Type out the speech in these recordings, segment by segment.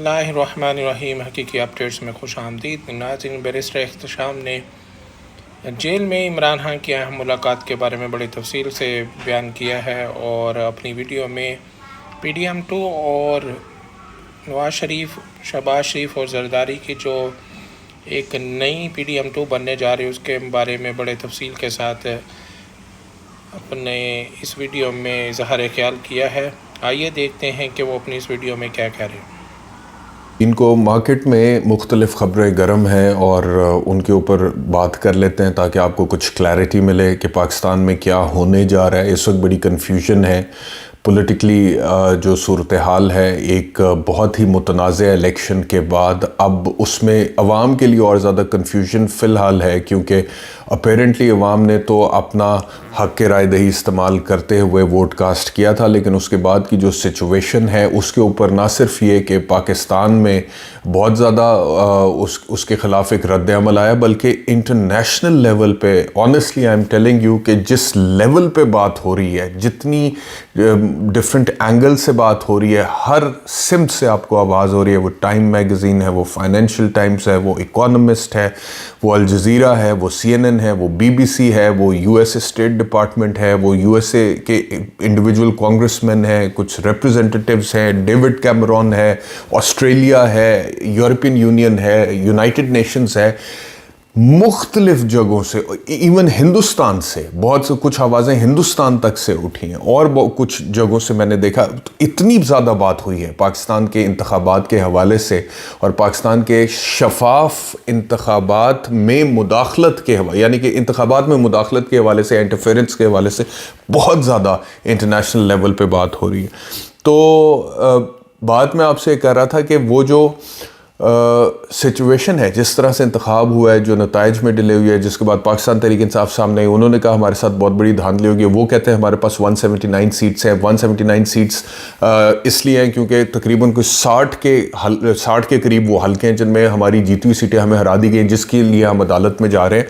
اللہ الرحمن الرحیم۔ حقیقی اپڈیٹس میں خوش آمدید ناظرین۔ بیرسٹر احتشام نے جیل میں عمران خان کی اہم ملاقات کے بارے میں بڑی تفصیل سے بیان کیا ہے اور اپنی ویڈیو میں PDM2 اور نواز شریف، شہباز شریف اور زرداری کی جو ایک نئی PDM2 بننے جا رہی ہے اس کے بارے میں بڑے تفصیل کے ساتھ اپنے اس ویڈیو میں اظہار خیال کیا ہے۔ آئیے دیکھتے ہیں کہ وہ اپنی اس ویڈیو میں کیا کہہ رہے ہیں۔ ان کو مارکیٹ میں مختلف خبریں گرم ہیں اور ان کے اوپر بات کر لیتے ہیں تاکہ آپ کو کچھ کلیئرٹی ملے کہ پاکستان میں کیا ہونے جا رہا ہے۔ اس وقت بڑی کنفیوژن ہے پولیٹیکلی، جو صورتحال ہے ایک بہت ہی متنازع الیکشن کے بعد اب اس میں عوام کے لیے اور زیادہ کنفیوژن فی الحال ہے، کیونکہ اپیرنٹلی عوام نے تو اپنا حق رائے دہی استعمال کرتے ہوئے ووٹ کاسٹ کیا تھا، لیکن اس کے بعد کی جو سچویشن ہے اس کے اوپر نہ صرف یہ کہ پاکستان میں بہت زیادہ اس کے خلاف ایک رد عمل آیا، بلکہ انٹرنیشنل لیول پہ honestly I am telling you کہ جس لیول پہ بات ہو رہی ہے، جتنی ڈفرینٹ اینگل سے بات ہو رہی ہے، ہر سمت سے آپ کو آواز ہو رہی ہے، وہ ٹائم میگزین ہے، وہ فائنینشیل ٹائمز ہے، وہ اکانومسٹ ہے، وہ الجزیرہ ہے، وہ CNN ہے، وہ BBC ہے، وہ US اسٹیٹ ڈپارٹمنٹ ہے، وہ USA کے انڈیویجول کانگریس مین ہیں، کچھ ریپریزنٹیٹیوز ہیں، ڈیوڈ کیمرون ہے، آسٹریلیا ہے، یورپین یونین ہے، یونائٹڈ نیشنز ہے، مختلف جگہوں سے، ایون ہندوستان سے بہت سے کچھ آوازیں ہندوستان تک سے اٹھی ہیں، اور کچھ جگہوں سے میں نے دیکھا اتنی زیادہ بات ہوئی ہے پاکستان کے انتخابات کے حوالے سے اور پاکستان کے شفاف انتخابات میں مداخلت کے حوالے، یعنی کہ انتخابات میں مداخلت کے حوالے سے، انٹرفیرنس کے حوالے سے بہت زیادہ انٹرنیشنل لیول پہ بات ہو رہی ہے۔ تو بات میں آپ سے کہہ رہا تھا کہ وہ جو سچویشن ہے، جس طرح سے انتخاب ہوا ہے، جو نتائج میں ڈیلے ہوئی ہے، جس کے بعد پاکستان تحریک انصاف سامنے آئی، انہوں نے کہا ہمارے ساتھ بہت بڑی دھاندلی ہوگی۔ وہ کہتے ہیں ہمارے پاس 179 سیٹس ہیں۔ 179 سیٹس اس لیے ہیں کیونکہ تقریباً کوئی 60 کے قریب وہ حلقے ہیں جن میں ہماری جیتی ہوئی سیٹیں ہمیں ہرا دی گئی، جس کے لیے ہم عدالت میں جا رہے ہیں،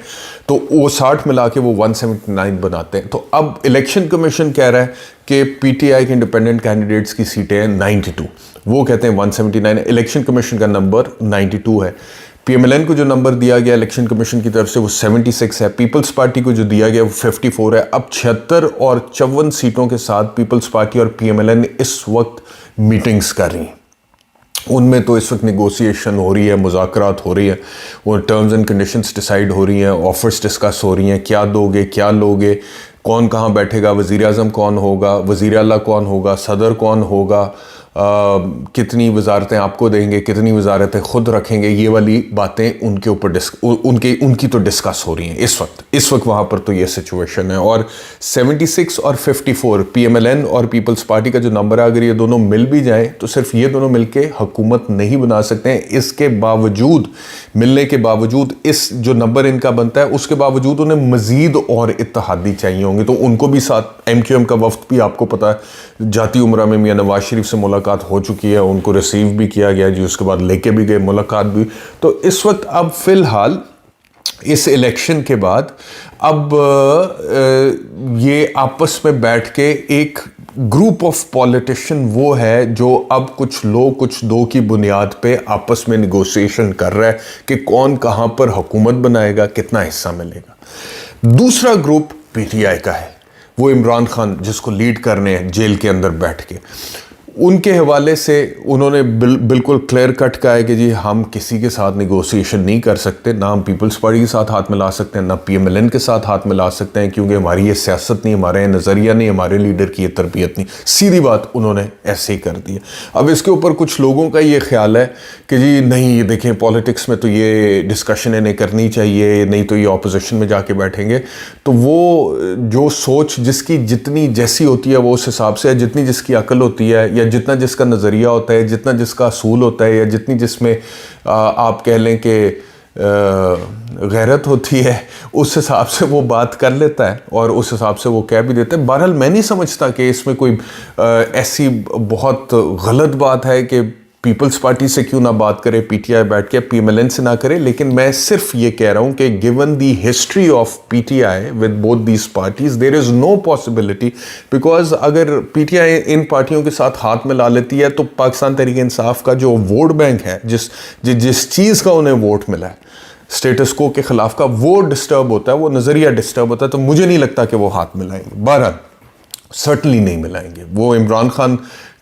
تو وہ 60 ملا کے وہ 179 بناتے ہیں۔ تو اب الیکشن کمیشن کہہ رہا ہے کہ PTI کے انڈیپینڈنٹ کینڈیڈیٹس کی سیٹیں ہیں 92، وہ کہتے ہیں 179 ہے، الیکشن کمیشن کا نمبر 92 ہے۔ PMLN کو جو نمبر دیا گیا الیکشن کمیشن کی طرف سے وہ 76 ہے، پیپلز پارٹی کو جو دیا گیا وہ 54 ہے۔ اب 76 اور 54 سیٹوں کے ساتھ پیپلز پارٹی اور PMLN اس وقت میٹنگز کر رہی ہیں۔ ان میں تو اس وقت نیگوسیشن ہو رہی ہے، مذاکرات ہو رہی ہے، وہ ٹرمز اینڈ کنڈیشنز ڈیسائیڈ ہو رہی ہیں، آفرز ڈسکس ہو رہی ہیں، کیا دو گے، کیا لوگے، کون کہاں بیٹھے گا، وزیر اعظم کون ہوگا، وزیر اعلیٰ کون ہوگا، صدر کون ہوگا، کتنی وزارتیں آپ کو دیں گے، کتنی وزارتیں خود رکھیں گے، یہ والی باتیں ان کے اوپر ان کی تو ڈسکس ہو رہی ہیں اس وقت وہاں پر تو یہ سچویشن ہے۔ اور 76 اور 54 PMLN اور پیپلز پارٹی کا جو نمبر ہے، اگر یہ دونوں مل بھی جائیں تو صرف یہ دونوں مل کے حکومت نہیں بنا سکتے ہیں۔ اس کے باوجود، ملنے کے باوجود، اس جو نمبر ان کا بنتا ہے اس کے باوجود انہیں مزید اور اتحادی چاہیے ہوں گے، تو ان کو بھی ساتھ MQM کا وفد بھی آپ کو پتہ ہے جاتی عمرہ میں میاں نواز شریف سے ملاقات ہو چکی ہے، ان کو ریسیو بھی کیا گیا جی، اس کے بعد لے کے بھی گئے، ملاقات بھی۔ تو اس وقت اب فی الحال اس الیکشن کے بعد اب یہ آپس میں بیٹھ کے ایک گروپ آف پولیٹیشین وہ ہے جو اب کچھ لوگ کچھ دو کی بنیاد پہ آپس میں نیگوسیشن کر رہا ہے کہ کون کہاں پر حکومت بنائے گا، کتنا حصہ ملے گا۔ دوسرا گروپ PTI کا ہے، وہ عمران خان جس کو لیڈ کرنے ہیں جیل کے اندر بیٹھ کے، ان کے حوالے سے انہوں نے بالکل کلیئر کٹ کہا ہے کہ جی ہم کسی کے ساتھ نیگوسیشن نہیں کر سکتے، نہ ہم پیپلز پارٹی کے ساتھ ہاتھ ملا سکتے ہیں، نہ PMLN کے ساتھ ہاتھ ملا سکتے ہیں، کیونکہ ہماری یہ سیاست نہیں، ہمارا یہ نظریہ نہیں، ہمارے لیڈر کی یہ تربیت نہیں۔ سیدھی بات انہوں نے ایسے ہی کر دی ہے۔ اب اس کے اوپر کچھ لوگوں کا یہ خیال ہے کہ جی نہیں، یہ دیکھیں پالیٹکس میں تو یہ ڈسکشن انہیں کرنی چاہیے، نہیں تو یہ اپوزیشن میں جا کے بیٹھیں گے۔ تو وہ جو سوچ جس کی جتنی جیسی ہوتی ہے وہ اس حساب سے ہے، جتنی جس کی عقل ہوتی ہے، یا جتنا جس کا نظریہ ہوتا ہے، جتنا جس کا اصول ہوتا ہے، یا جتنی جس میں آپ کہہ لیں کہ غیرت ہوتی ہے، اس حساب سے وہ بات کر لیتا ہے اور اس حساب سے وہ کہہ بھی دیتا ہے۔ بہرحال میں نہیں سمجھتا کہ اس میں کوئی ایسی بہت غلط بات ہے کہ پیپلز پارٹی سے کیوں نہ بات کرے, پی ٹی آئی بیٹھ کے پی ایم ایل این سے نہ کرے, لیکن میں صرف یہ کہہ رہا ہوں کہ given the history of P T I with both these parties there is no possibility, because اگر پی ٹی آئی ان پارٹیوں کے ساتھ ہاتھ ملا لیتی ہے تو پاکستان تحریک انصاف کا جو ووٹ بینک ہے, جس چیز کا انہیں ووٹ ملا ہے اسٹیٹس کو کے خلاف کا, وہ ڈسٹرب ہوتا ہے, وہ نظریہ ڈسٹرب ہوتا ہے. تو مجھے نہیں لگتا کہ وہ ہاتھ ملائیں گے, بہرحال سرٹنلی نہیں ملائیں گے. وہ عمران خان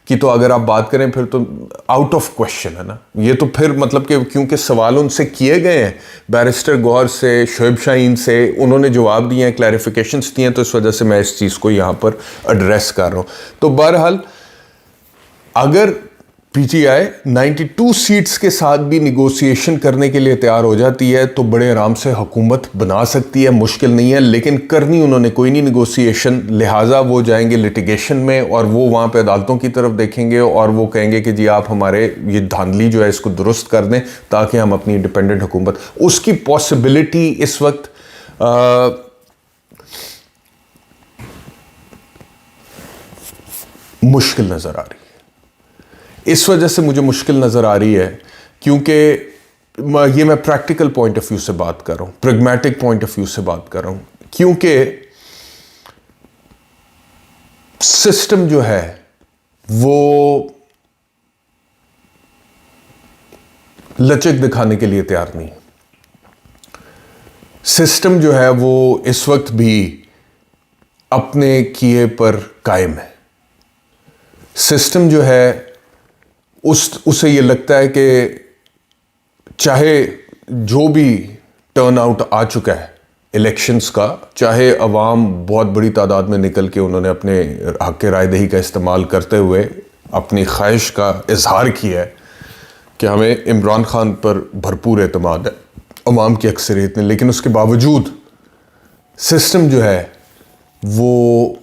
کی تو اگر آپ بات کریں پھر تو آؤٹ آف کوشچن ہے نا یہ تو. پھر مطلب کہ کیونکہ سوال ان سے کیے گئے ہیں, بیرسٹر گوہر سے, شعیب شاہین سے, انہوں نے جواب دیے ہیں, کلیریفیکیشنز دیے ہیں, تو اس وجہ سے میں اس چیز کو یہاں پر ایڈریس کر رہا ہوں. تو بہرحال اگر پی ٹی آئی 92 سیٹس کے ساتھ بھی نیگوسیشن کرنے کے لیے تیار ہو جاتی ہے تو بڑے آرام سے حکومت بنا سکتی ہے, مشکل نہیں ہے. لیکن کرنی انہوں نے کوئی نہیں نیگوسیشن, لہٰذا وہ جائیں گے لٹیگیشن میں, اور وہ وہاں پہ عدالتوں کی طرف دیکھیں گے اور وہ کہیں گے کہ جی آپ ہمارے یہ دھاندلی جو ہے اس کو درست کر دیں تاکہ ہم اپنی انڈیپینڈنٹ حکومت. اس کی پاسبلٹی اس وقت مشکل نظر آ رہی ہے. اس وجہ سے مجھے مشکل نظر آ رہی ہے کیونکہ یہ میں پریکٹیکل پوائنٹ آف ویو سے بات کر رہا ہوں, پریگمیٹک پوائنٹ آف ویو سے بات کر رہا ہوں, کیونکہ سسٹم جو ہے وہ لچک دکھانے کے لیے تیار نہیں. سسٹم جو ہے وہ اس وقت بھی اپنے کیے پر قائم ہے. سسٹم جو ہے اسے یہ لگتا ہے کہ چاہے جو بھی ٹرن آؤٹ آ چکا ہے الیکشنز کا, چاہے عوام بہت بڑی تعداد میں نکل کے انہوں نے اپنے حق رائے دہی کا استعمال کرتے ہوئے اپنی خواہش کا اظہار کیا ہے کہ ہمیں عمران خان پر بھرپور اعتماد ہے عوام کی اکثریت نے, لیکن اس کے باوجود سسٹم جو ہے وہ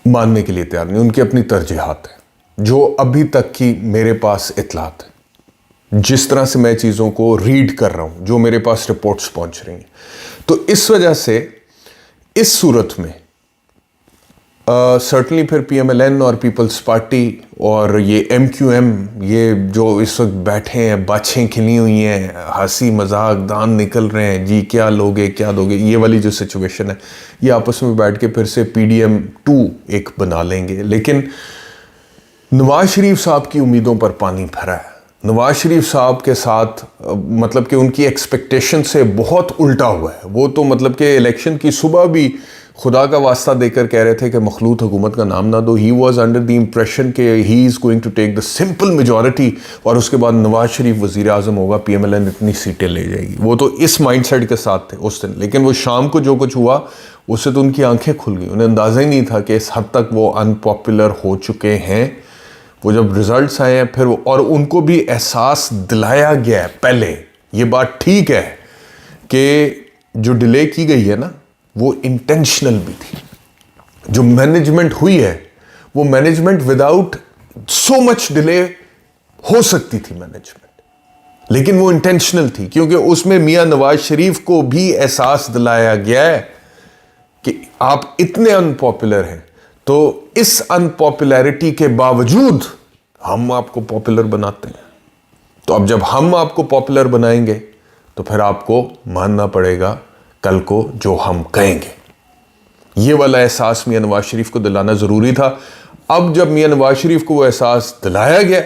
ماننے کے لیے تیار نہیں. ان کی اپنی ترجیحات ہیں جو ابھی تک کی میرے پاس اطلاعات ہیں, جس طرح سے میں چیزوں کو ریڈ کر رہا ہوں, جو میرے پاس رپورٹس پہنچ رہی ہیں. تو اس وجہ سے اس صورت میں سرٹنلی پھر پی ایم ایل این اور پیپلز پارٹی اور یہ ایم کیو ایم, یہ جو اس وقت بیٹھے ہیں, باچھیں کھلی ہوئی ہیں, ہنسی مذاق دان نکل رہے ہیں, جی کیا لوگے کیا دوگے, یہ والی جو سچویشن ہے یہ آپس میں بیٹھ کے پھر سے پی ڈی ایم 2 ایک بنا لیں گے. لیکن نواز شریف صاحب کی امیدوں پر پانی پھرا ہے. نواز شریف صاحب کے ساتھ مطلب کہ ان کی ایکسپیکٹیشن سے بہت الٹا ہوا ہے. وہ تو مطلب کہ الیکشن کی صبح بھی خدا کا واسطہ دے کر کہہ رہے تھے کہ مخلوط حکومت کا نام نہ دو. He was under the impression کہ he is going to take the simple majority, اور اس کے بعد نواز شریف وزیر اعظم ہوگا, پی ایم ایل این اتنی سیٹیں لے جائے گی. وہ تو اس مائنڈ سیٹ کے ساتھ تھے اس دن. لیکن وہ شام کو جو کچھ ہوا اس سے تو ان کی آنکھیں کھل گئی. انہیں اندازہ ہی نہیں تھا کہ اس حد تک وہ ان پاپولر ہو چکے ہیں. وہ جب ریزلٹس آئے ہیں پھر اور ان کو بھی احساس دلایا گیا ہے پہلے, یہ بات ٹھیک ہے کہ جو ڈیلے کی گئی ہے نا وہ انٹینشنل بھی تھی. جو مینجمنٹ ہوئی ہے وہ مینجمنٹ وداؤٹ سو مچ ڈیلے ہو سکتی تھی مینجمنٹ, لیکن وہ انٹینشنل تھی کیونکہ اس میں میاں نواز شریف کو بھی احساس دلایا گیا ہے کہ آپ اتنے ان پاپولر ہیں, تو اس ان پاپولیرٹی کے باوجود ہم آپ کو پاپولر بناتے ہیں. تو اب جب ہم آپ کو پاپولر بنائیں گے تو پھر آپ کو ماننا پڑے گا کل کو جو ہم کہیں گے. یہ والا احساس میاں نواز شریف کو دلانا ضروری تھا. اب جب میاں نواز شریف کو وہ احساس دلایا گیا,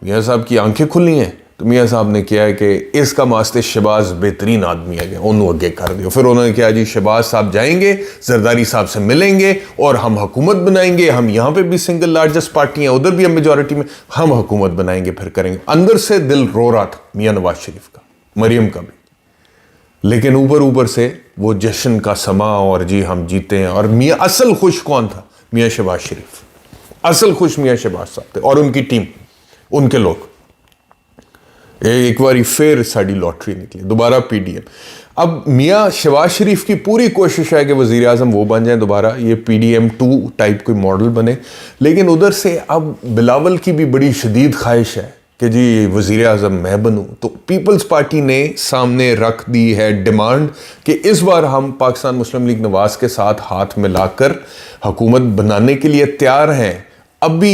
میاں صاحب کی آنکھیں کھلی ہیں, تو میاں صاحب نے کیا ہے کہ اس کا واسطے شہباز بہترین آدمی ہے, انہوں اگے کر دیا. پھر انہوں نے کہا جی شہباز صاحب جائیں گے, زرداری صاحب سے ملیں گے اور ہم حکومت بنائیں گے. ہم یہاں پہ بھی سنگل لارجسٹ پارٹی ہیں, ادھر بھی ہم میجورٹی میں, ہم حکومت بنائیں گے, پھر کریں گے. اندر سے دل رو رہا تھا میاں نواز شریف کا, مریم کا بھی, لیکن اوپر سے وہ جشن کا سما اور جی ہم جیتے ہیں. اور میاں اصل خوش کون تھا؟ میاں شہباز شریف. اصل خوش میاں شہباز صاحب تھے اور ان کی ٹیم, ان کے لوگ. ایک باری پھر ساڑی لاٹری نکلی, دوبارہ پی ڈی ایم. اب میاں شہباز شریف کی پوری کوشش ہے کہ وزیر اعظم وہ بن جائیں دوبارہ, یہ پی ڈی ایم 2 ٹائپ کوئی ماڈل بنے. لیکن ادھر سے اب بلاول کی بھی بڑی شدید خواہش ہے کہ جی وزیر اعظم میں بنوں. تو پیپلز پارٹی نے سامنے رکھ دی ہے ڈیمانڈ کہ اس بار ہم پاکستان مسلم لیگ نواز کے ساتھ ہاتھ ملا کر حکومت بنانے کے لیے تیار ہیں, ابھی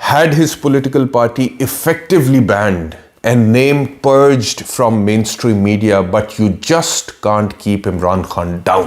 had his political party effectively banned and name purged from mainstream media, but you just can't keep Imran Khan down.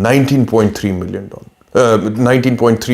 19.3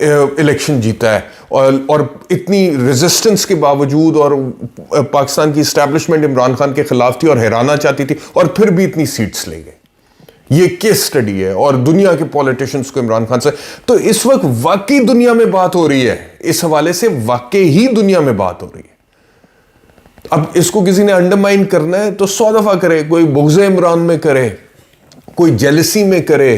election جیتا ہے اور اتنی ریزسٹنس کے باوجود، اور پاکستان کی اسٹیبلشمنٹ عمران خان کے خلاف تھی اور ہرانا چاہتی تھی، اور پھر بھی اتنی سیٹس لے گئے. یہ کیس سٹڈی ہے، اور دنیا کے پولیٹیشنز کو عمران خان سے تو اس وقت واقعی دنیا میں بات ہو رہی ہے، اس حوالے سے واقعی ہی دنیا میں بات ہو رہی ہے. اب اس کو کسی نے انڈرمائن کرنا ہے تو 100 دفعہ کرے، کوئی بغض عمران میں کرے، کوئی جیلسی میں کرے،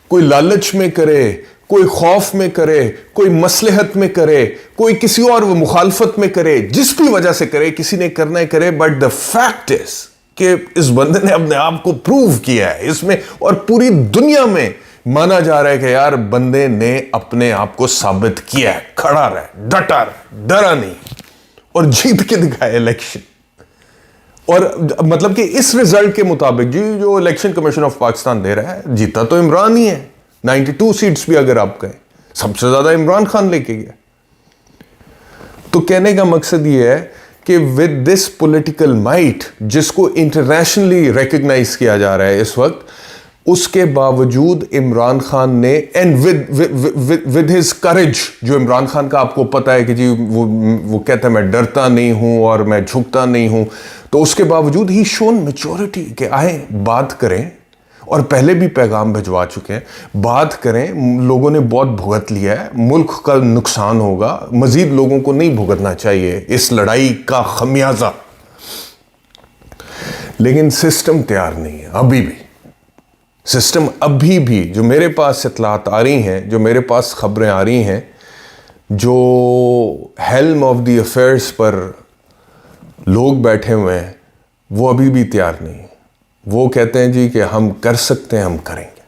کوئی لالچ میں کرے، کوئی خوف میں کرے، کوئی مصلحت میں کرے، کوئی کسی اور مخالفت میں کرے، جس بھی وجہ سے کرے، کسی نے کرنا ہے کرے. بٹ دا فیکٹ از کہ اس بندے نے اپنے آپ کو پروو کیا ہے اس میں، اور پوری دنیا میں مانا جا رہا ہے کہ یار بندے نے اپنے آپ کو ثابت کیا ہے، کھڑا رہا، ڈٹا رہا، ڈرا نہیں، اور جیت کے دکھایا الیکشن. اور مطلب کہ اس رزلٹ کے مطابق جی جو الیکشن کمیشن آف پاکستان دے رہا ہے، جیتا تو عمران ہی ہے. 92 سیٹس بھی اگر آپ کہیں، سب سے زیادہ عمران خان لے کے گیا. تو کہنے کا مقصد یہ ہے کہ ود دس پولیٹیکل مائٹ، جس کو انٹرنیشنلی ریکگنائز کیا جا رہا ہے اس وقت، اس کے باوجود عمران خان نے اینڈ ود ہز کریج، جو عمران خان کا آپ کو پتہ ہے کہ جی وہ کہتا ہے میں ڈرتا نہیں ہوں اور میں جھکتا نہیں ہوں، تو اس کے باوجود ہی شون میچورٹی کہ آئیں بات کریں، اور پہلے بھی پیغام بھجوا چکے ہیں، بات کریں. لوگوں نے بہت بھگت لیا ہے، ملک کا نقصان ہوگا، مزید لوگوں کو نہیں بھگتنا چاہیے اس لڑائی کا خمیازہ. لیکن سسٹم تیار نہیں ہے ابھی بھی. سسٹم ابھی بھی، جو میرے پاس اطلاعات آ رہی ہیں، جو میرے پاس خبریں آ رہی ہیں، جو ہیلم آف دی افیئرس پر لوگ بیٹھے ہوئے ہیں، وہ ابھی بھی تیار نہیں. وہ کہتے ہیں جی کہ ہم کر سکتے ہیں، ہم کریں گے،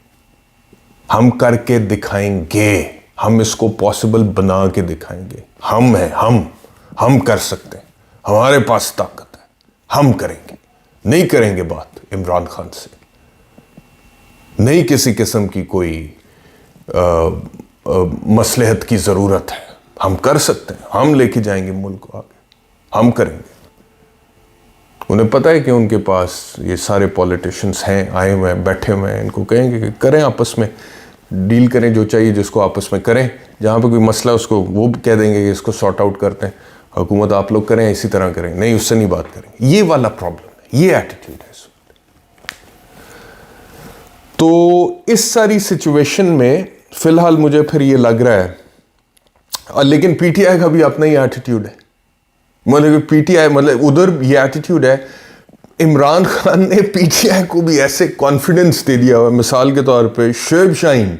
ہم کر کے دکھائیں گے، ہم اس کو پاسبل بنا کے دکھائیں گے. ہم ہیں، ہم کر سکتے ہیں، ہمارے پاس طاقت ہے، ہم کریں گے. نہیں کریں گے بات عمران خان سے، نہیں کسی قسم کی کوئی مصلحت کی ضرورت ہے. ہم کر سکتے ہیں، ہم لے کے جائیں گے ملک کو آگے، ہم کریں گے. انہیں پتہ ہے کہ ان کے پاس یہ سارے پولیٹیشنز ہیں، آئے ہوئے ہیں، بیٹھے ہوئے ہیں. ان کو کہیں گے کہ کریں، آپس میں ڈیل کریں، جو چاہیے جس کو آپس میں کریں. جہاں پہ کوئی مسئلہ اس کو وہ کہہ دیں گے کہ اس کو سارٹ آؤٹ کرتے ہیں. حکومت آپ لوگ کریں، اسی طرح کریں، نہیں اس سے نہیں بات کریں. یہ والا پرابلم ہے، یہ ایٹیٹیوڈ ہے اس وقت. تو اس ساری سچویشن میں فی الحال مجھے پھر یہ لگ رہا ہے، لیکن پی ٹی آئی کا بھی اپنا ہی ایٹیٹیوڈ ہے. مطلب پی ٹی آئی، مطلب ادھر یہ ایٹیٹیوڈ ہے. عمران خان نے پی ٹی آئی کو بھی ایسے کانفیڈنس دے دیا ہوا. مثال کے طور پہ شعیب شاہین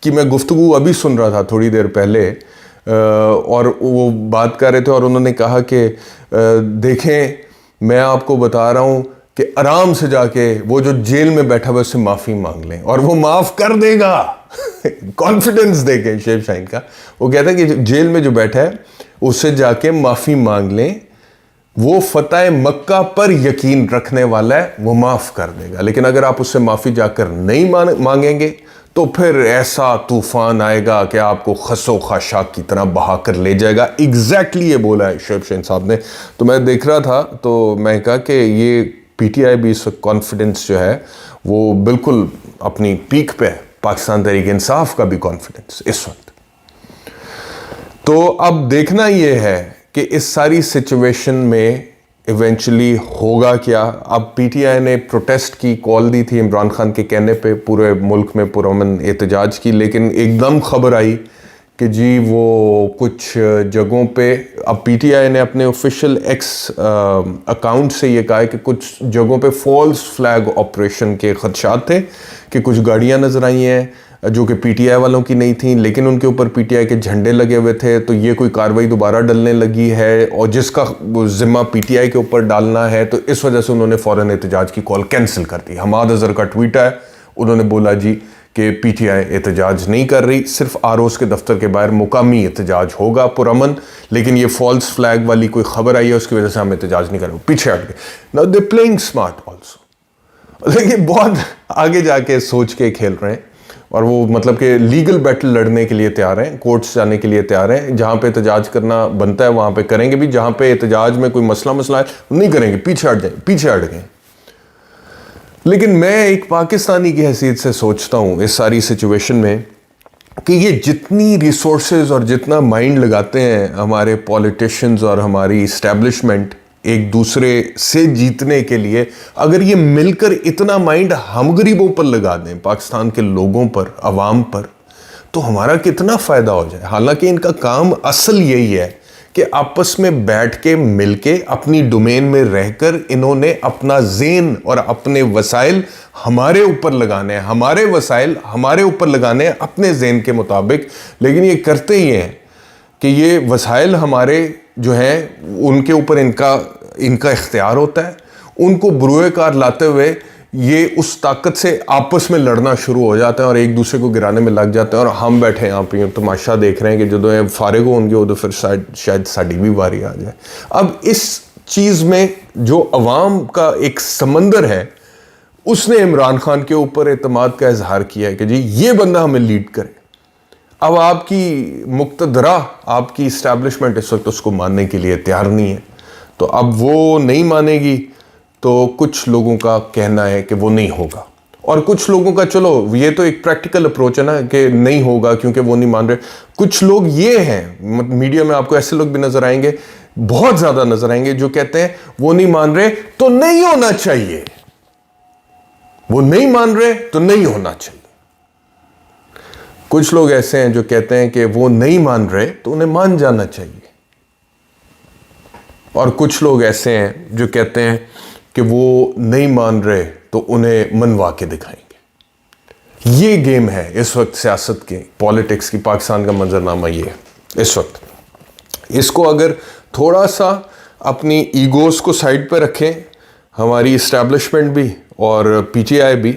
کی میں گفتگو ابھی سن رہا تھا تھوڑی دیر پہلے، اور وہ بات کر رہے تھے، اور انہوں نے کہا کہ دیکھیں میں آپ کو بتا رہا ہوں کہ آرام سے جا کے وہ جو جیل میں بیٹھا ہوا اس سے معافی مانگ لیں اور وہ معاف کر دے گا. کانفیڈنس دے کے شعیب شاہین کا وہ کہتا ہے کہ جیل میں جو بیٹھا ہے اس سے جا کے معافی مانگ لیں، وہ فتح مکہ پر یقین رکھنے والا ہے، وہ معاف کر دے گا. لیکن اگر آپ اس سے معافی جا کر نہیں مانگیں گے تو پھر ایسا طوفان آئے گا کہ آپ کو خس و خاشاک کی طرح بہا کر لے جائے گا. ایگزیکٹلی یہ بولا ہے شعیب شاہین صاحب نے. تو میں دیکھ رہا تھا تو میں کہا کہ یہ پی ٹی آئی بھی اس وقت کانفیڈنس جو ہے وہ بالکل اپنی پیک پہ ہے. پاکستان تحریک انصاف کا بھی کانفیڈنس اس وقت. تو اب دیکھنا یہ ہے کہ اس ساری سچویشن میں ایونچولی ہوگا کیا. اب پی ٹی آئی نے پروٹیسٹ کی کال دی تھی عمران خان کے کہنے پہ، پورے ملک میں پرامن احتجاج کی، لیکن ایک دم خبر آئی کہ جی وہ کچھ جگہوں پہ، اب پی ٹی آئی نے اپنے آفیشیل ایکس اکاؤنٹ سے یہ کہا ہے کہ کچھ جگہوں پہ فالس فلیگ آپریشن کے خدشات تھے، کہ کچھ گاڑیاں نظر آئی ہیں جو کہ پی ٹی آئی والوں کی نہیں تھیں، لیکن ان کے اوپر پی ٹی آئی کے جھنڈے لگے ہوئے تھے. تو یہ کوئی کارروائی دوبارہ ڈلنے لگی ہے، اور جس کا ذمہ پی ٹی آئی کے اوپر ڈالنا ہے، تو اس وجہ سے انہوں نے فوراً احتجاج کی کال کینسل کر دی. حماد اظہر کا ٹویٹ ہے، انہوں نے بولا جی کہ پی ٹی آئی احتجاج نہیں کر رہی، صرف آر اوز کے دفتر کے باہر مقامی احتجاج ہوگا پرامن، لیکن یہ فالس فلیگ والی کوئی خبر آئی ہے اس کی وجہ سے ہم احتجاج نہیں کر رہے. پیچھے ہٹ گئے. Now they're playing smart also. لیکن بہت آگے جا کے سوچ کے کھیل رہے ہیں، اور وہ مطلب کہ لیگل بیٹل لڑنے کے لیے تیار ہیں، کورٹس جانے کے لیے تیار ہیں. جہاں پہ احتجاج کرنا بنتا ہے وہاں پہ کریں گے بھی، جہاں پہ احتجاج میں کوئی مسئلہ ہے نہیں کریں گے، پیچھے ہٹ گئے. لیکن میں ایک پاکستانی کی حیثیت سے سوچتا ہوں اس ساری سچویشن میں کہ یہ جتنی ریسورسز اور جتنا مائنڈ لگاتے ہیں ہمارے پولیٹیشنز اور ہماری اسٹیبلشمنٹ ایک دوسرے سے جیتنے کے لیے، اگر یہ مل کر اتنا مائنڈ ہم غریبوں پر لگا دیں، پاکستان کے لوگوں پر، عوام پر، تو ہمارا کتنا فائدہ ہو جائے۔ حالانکہ ان کا کام اصل یہی ہے کہ آپس میں بیٹھ کے مل کے اپنی ڈومین میں رہ کر انہوں نے اپنا ذہن اور اپنے وسائل ہمارے اوپر لگانے ہیں، ہمارے وسائل ہمارے اوپر لگانے ہیں اپنے ذہن کے مطابق، لیکن یہ کرتے ہی ہیں کہ یہ وسائل ہمارے جو ہیں ان کے اوپر ان کا اختیار ہوتا ہے، ان کو بروئے کار لاتے ہوئے یہ اس طاقت سے آپس میں لڑنا شروع ہو جاتا ہے اور ایک دوسرے کو گرانے میں لگ جاتے ہیں، اور ہم بیٹھے یہاں پہ تماشا دیکھ رہے ہیں کہ جدو یہ فارغ ہوں گے ادھر پھر شاید ساڈی بھی باری آ جائے۔ اب اس چیز میں جو عوام کا ایک سمندر ہے، اس نے عمران خان کے اوپر اعتماد کا اظہار کیا ہے کہ جی یہ بندہ ہمیں لیڈ کرے۔ اب آپ کی مقتدرہ، آپ کی اسٹیبلشمنٹ اس وقت اس کو ماننے کے لیے تیار نہیں ہے، تو اب وہ نہیں مانے گی تو کچھ لوگوں کا کہنا ہے کہ وہ نہیں ہوگا، اور کچھ لوگوں کا چلو یہ تو ایک پریکٹیکل اپروچ ہے نا کہ نہیں ہوگا کیونکہ وہ نہیں مان رہے۔ کچھ لوگ یہ ہیں، میڈیا میں آپ کو ایسے لوگ بھی نظر آئیں گے، بہت زیادہ نظر آئیں گے، جو کہتے ہیں وہ نہیں مان رہے تو نہیں ہونا چاہیے، وہ نہیں مان رہے تو نہیں ہونا چاہیے۔ کچھ لوگ ایسے ہیں جو کہتے ہیں کہ وہ نہیں مان رہے تو انہیں مان جانا چاہیے، اور کچھ لوگ ایسے ہیں جو کہتے ہیں کہ وہ نہیں مان رہے تو انہیں منوا کے دکھائیں گے۔ یہ گیم ہے اس وقت سیاست کے، پولیٹکس کی، پاکستان کا منظرنامہ یہ ہے اس وقت۔ اس کو اگر تھوڑا سا اپنی ایگوز کو سائڈ پہ رکھیں، ہماری اسٹیبلشمنٹ بھی اور پی ٹی آئی بھی،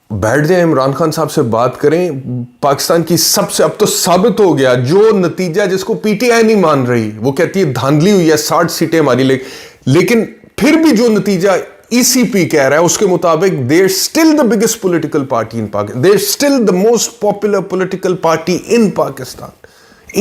بیٹھ جائیں، عمران خان صاحب سے بات کریں، پاکستان کی سب سے، اب تو ثابت ہو گیا جو نتیجہ جس کو پی ٹی آئی نہیں مان رہی، وہ کہتی ہے دھاندلی ہوئی ہے، 60 سیٹیں ہماری لیکن پھر بھی جو نتیجہ ای سی پی کہہ رہا ہے اس کے مطابق they're still the biggest political party in Pakistan, they're still the most popular political party in Pakistan.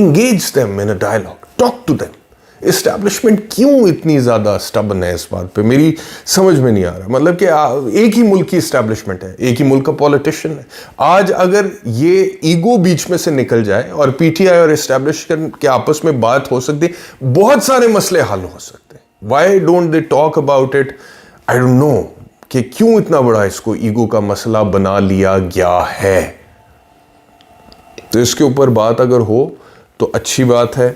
Engage them in a dialogue, talk to them. Establishment کیوں اتنی زیادہ سٹبن ہے اس بات پہ، میری سمجھ میں نہیں آ رہا۔ مطلب کہ ایک ہی ملک کی اسٹیبلشمنٹ ہے، ایک ہی ملک کا پولیٹیشین ہے۔ آج اگر یہ ایگو بیچ میں سے نکل جائے اور پی ٹی آئی اور اسٹیبلشمنٹ کے آپس میں بات ہو سکتی، بہت سارے مسئلے حل ہو سکتے ہیں۔ Why don't they talk about it? I don't know کہ کیوں اتنا بڑا اس کو ایگو کا مسئلہ بنا لیا گیا ہے۔ تو اس کے اوپر بات اگر ہو تو اچھی بات ہے۔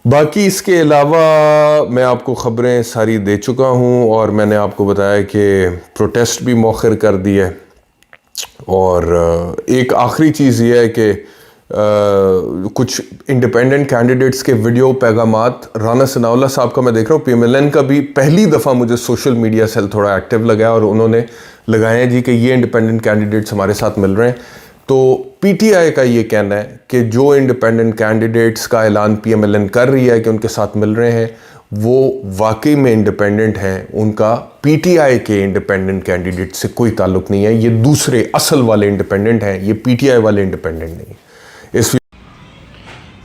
باقی اس کے علاوہ میں آپ کو خبریں ساری دے چکا ہوں، اور میں نے آپ کو بتایا کہ پروٹیسٹ بھی مؤخر کر دی ہے، اور ایک آخری چیز یہ ہے کہ کچھ انڈیپینڈنٹ کینڈیڈیٹس کے ویڈیو پیغامات رانا ثناء اللہ صاحب کا میں دیکھ رہا ہوں، پی ایم ایل این کا بھی پہلی دفعہ مجھے سوشل میڈیا سیل تھوڑا ایکٹیو لگا، اور انہوں نے لگائے ہیں جی کہ یہ انڈیپینڈنٹ کینڈیڈیٹس ہمارے ساتھ مل رہے ہیں۔ تو پی ٹی آئی کا یہ کہنا ہے کہ جو انڈیپینڈنٹ کینڈیڈیٹس کا اعلان پی ایم ایل این کر رہی ہے کہ ان کے ساتھ مل رہے ہیں، وہ واقعی میں انڈیپینڈنٹ ہیں، ان کا پی ٹی آئی کے انڈیپینڈنٹ کینڈیڈیٹ سے کوئی تعلق نہیں ہے، یہ دوسرے اصل والے انڈیپینڈنٹ ہیں، یہ پی ٹی آئی والے انڈیپینڈنٹ نہیں۔ اس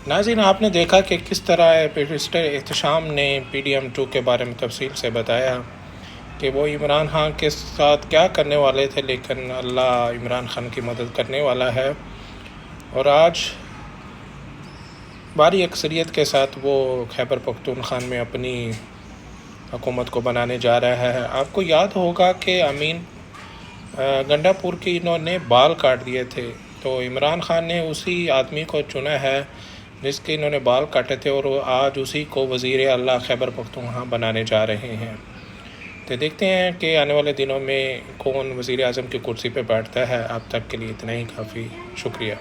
ناظرین، آپ نے دیکھا کہ کس طرح بیرسٹر احتشام نے پی ڈی ایم 2 کے بارے میں تفصیل سے بتایا کہ وہ عمران خان کے ساتھ کیا کرنے والے تھے، لیکن اللہ عمران خان کی مدد کرنے والا ہے، اور آج بھاری اکثریت کے ساتھ وہ خیبر پختونخوا میں اپنی حکومت کو بنانے جا رہا ہے۔ آپ کو یاد ہوگا کہ امین گنڈا پور کی انہوں نے بال کاٹ دیے تھے، تو عمران خان نے اسی آدمی کو چنا ہے جس کے انہوں نے بال کاٹے تھے، اور وہ آج اسی کو وزیر اعلیٰ خیبر پختونخوا بنانے جا رہے ہیں۔ تو دیکھتے ہیں کہ آنے والے دنوں میں کون وزیر اعظم کی کرسی پہ بیٹھتا ہے۔ اب تک کے لیے اتنا ہی کافی، شکریہ۔